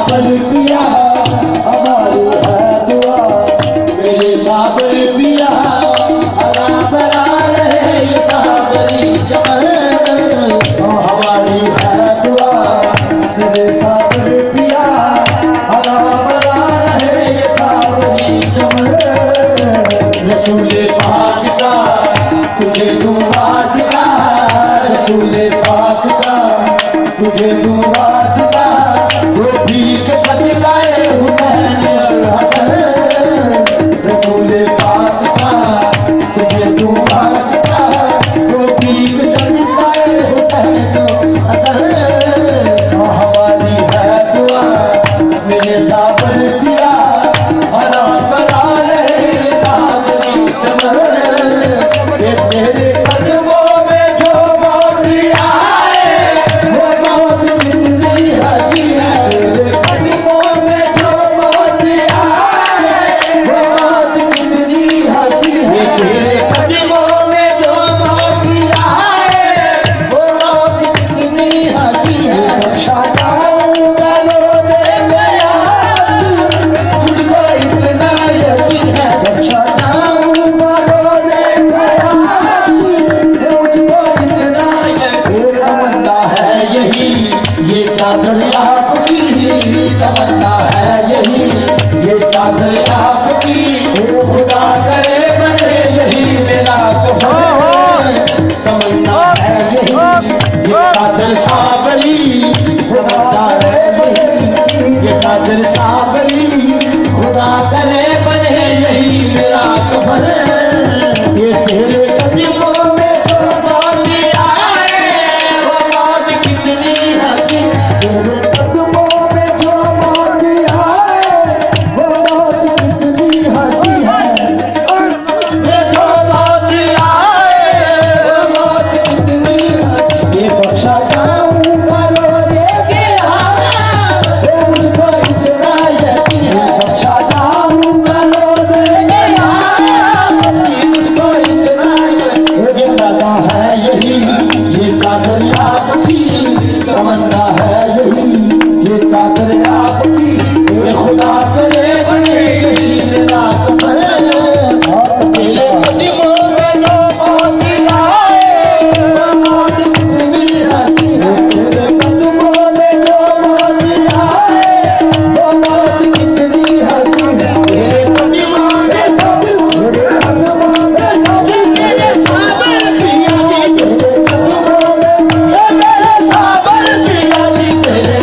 साबर पिया हमारी है दुआ, मेरे साबर पिया हरा भरा रहे ये साबरी चमन। हमारी है दुआ मेरे साबर पिया हरा भरा रहे ये साबरी चमन। रसूले पाक का तुझे दूं वास्ता, रसूले पाक का तुझे दूं वास्ता, वो भीख सदकाए हुसैन और हसन। रसूले पाक का तुझे दूं वास्ता, वो भीख सदकाए हुसैन और हसन। हमारी है दुआ मेरे साबर पिया हरा भरा रहे साबरी चमन। ये तेरे कदमों में जो मौत आए वो मौत कितनी हंसी है। तेरे कदमों में जो मौत आए वो मौत कितनी हंसी है। तेरे कदमों में जो मौत आए वो मौत कितनी हंसी है। बख्शा जाऊंगा रोज़े क़यामत, मुझको इतना यकीन है। बख्शा जाऊंगा रोज़े क़यामत, मुझको इतना यकीन। तमन्ना है यही ये चादर आपकी, तमन्ना है यही ये चादर आपकी। खुदा करे बने यही मेरा कफन। तमन्ना है यही ये चादर साबरी, खुदा करे यही ये चादर साबरी। खुदा करे बने यही मेरा कफन। ये तेरे कदमों में जो मौत आए वो मौत कितनी हंसी। तेरे कदमों में जो मौत आए वो मौत कितनी हंसी है। ये जो मौत आए वो मौत कितनी हंसी। ये बख्शा जाऊंगा रोज़े क़यामत, ये मुझको इतना यकीन है। बख्शा जाऊंगा रोज़े क़यामत, ये मुझको इतना यकीन। ये चादर है यही ये चादर आपकी, तमन्ना है यही ये चादर आपकी। ये खुदा करे बने यही मेरा कफन। तेरे कदमों में जो मौत आए वो मौत कितनी हंसी है। तेरे कदमों में जो मौत आए वो मौत कितनी हंसी है। तेरे कदमों में सब तेरे कदमों में सब तेरे साबर पिया जी। तेरे कदमों में तेरे साबर पिया जी। तेरे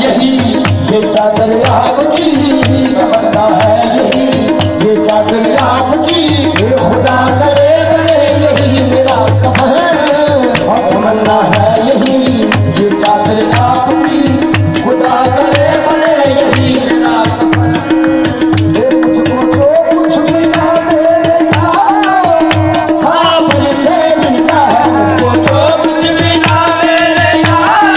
यही ये चादर आपकी तमन्ना है यही ये चादर आपकी खुदा करे बड़े यही मेरा कफन और तमन्ना है यही ये चादर आपकी खुदा करे बड़े यही मेरा कफन मुझको जो कुछ मिला मेरे यार साबर से मिला है मुझको जो कुछ मिला मेरे यार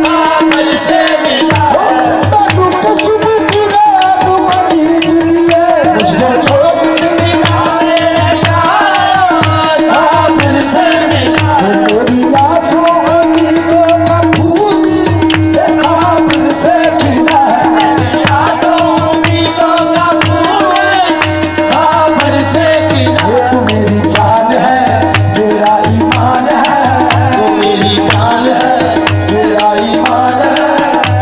साबर से मिला है दुख सुख पूरा तुम्हारी दुनिया मुझको जो कुछ मिला मेरे यार साबर से मिला मेरी आंसू उम्मीदों का फूल ये साबर से मिला है मेरी आंसू उम्मीदों का फूल साबर से मिला ये तू मेरी जान है तेरा ईमान है तू मेरी जान है तेरा ईमान है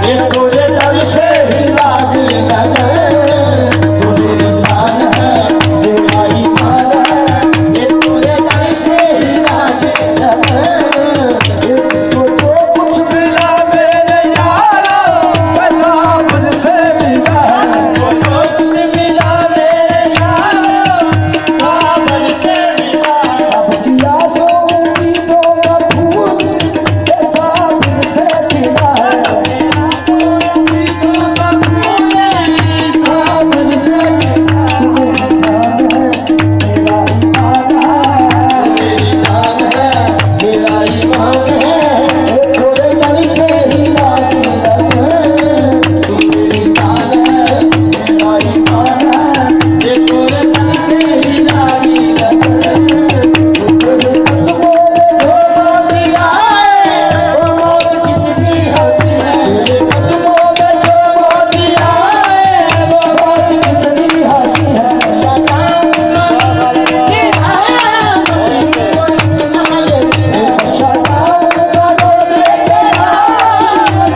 ये तेरे दर से ही लागे लगे तू मेरी जान है तेरा ईमान है ये तेरे दर से ही लागे लगे ये किसको जो कुछ मिला मेरे यारो पैसा मुझसे मिला है जो कुछ मिला मेरे यारो साबर से मिला सबकी आसों उम्मीदों का फूल ये साबर से मिला है उम्मीदों का फूल साबर से मिला तू मेरी जान है तेरा ईमान है मेरी जान है तेरा ईमान है ये थोड़े दर से ही लागे लगे तू मेरी जान है तेरा ईमान है ये थोड़े दर से ही लागे लगे तेरे कदमों में जो मौत आए वो मौत कितनी हंसी है तेरे कदमों में जो मौत आए वो मौत कितनी हंसी है शजाऊंगा रो दे तेरा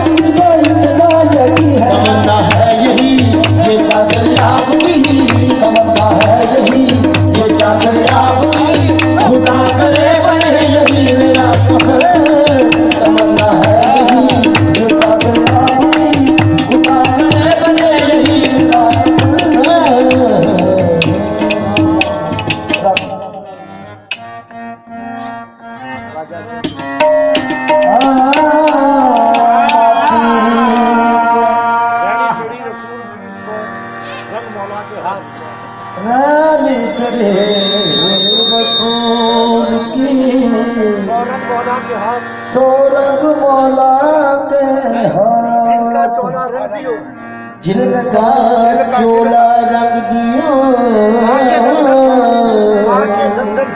मुझको इतना यकीन है तमन्ना है यही ये चादर आपकी तमन्ना है यही ये चादर आपकी खुदा करे बने यही मेरा कफन तमन्ना है यही ये चादर आपकी खुदा करे बने यही मेरा चढ़ी रसूल की सो रंग मौला के हाथ रानी चढ़े रसूल की सो रंग मौला के हाथ सोरग मौला के जिनका हाथ चोला रंग दियो जिनका चोला रंग दियो आके दंदन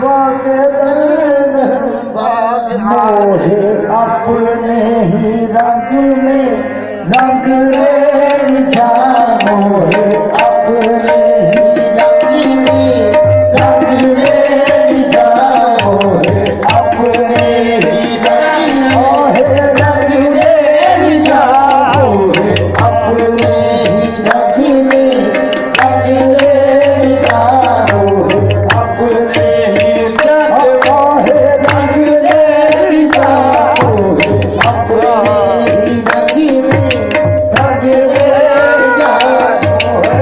वागे दर्द मोहे अपने ही रंग में रंग रे जा मोहे अपने ही रंग में रंग रे जा मोहे अपने ही रंग मोहे रंग रे जा मोहे अपने ही रंग में रंग रे जा मोहे अपने ही रंग मोहे रंग रे जा मोहे अपने ही रंग में रंग रे जा मोहे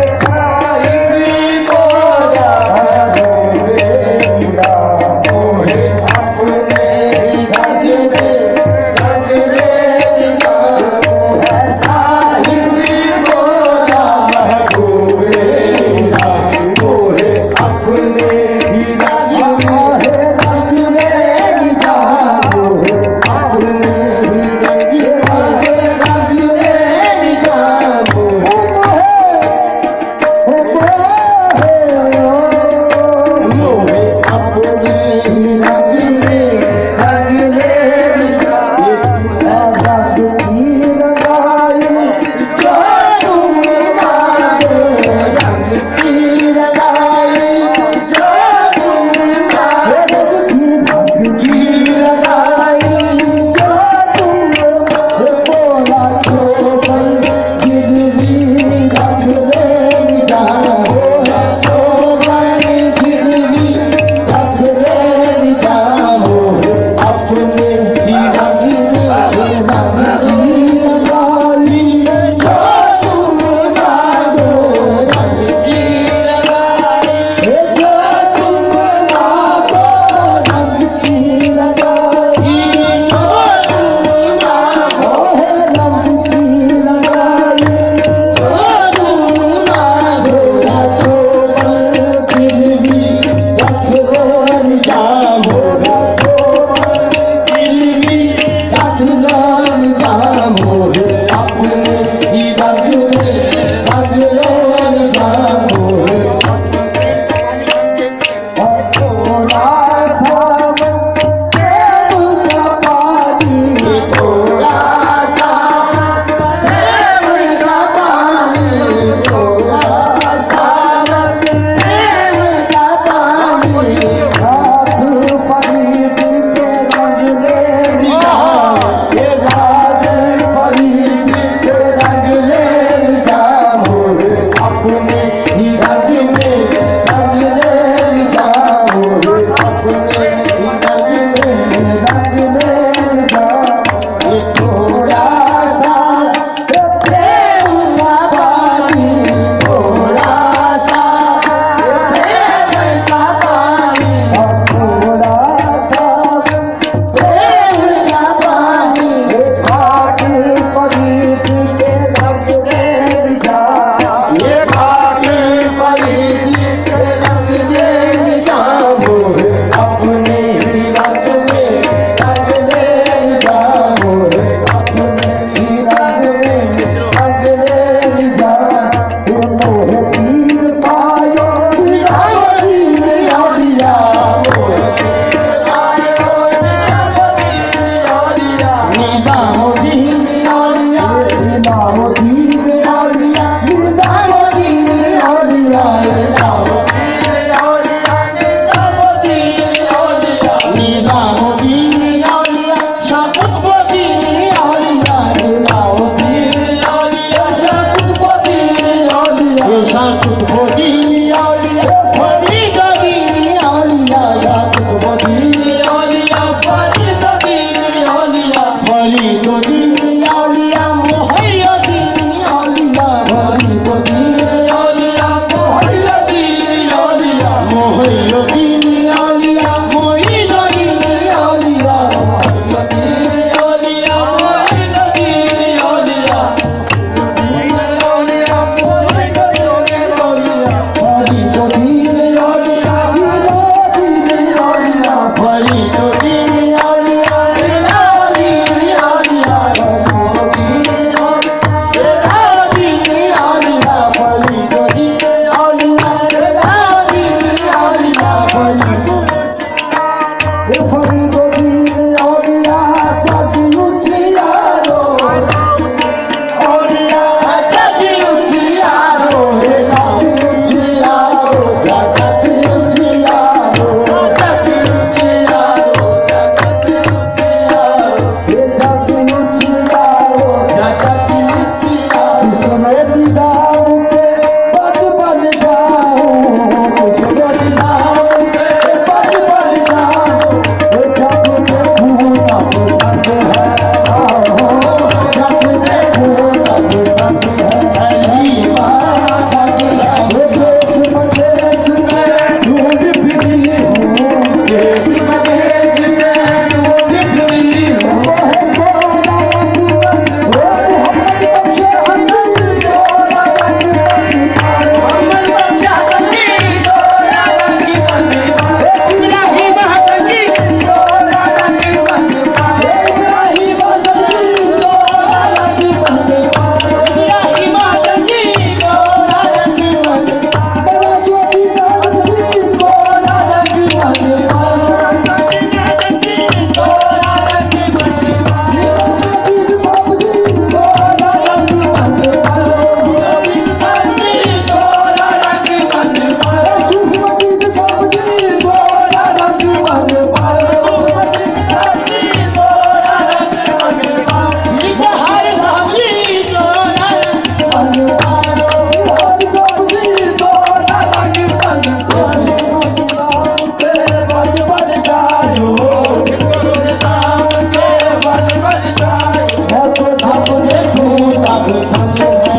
संग है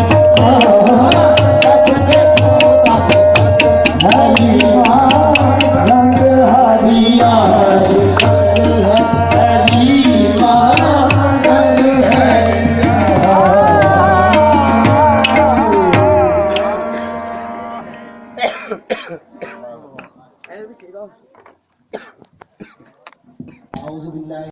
तब देखो तब संग हरी माँ रंग हरिया हरी माँ रंग हरिया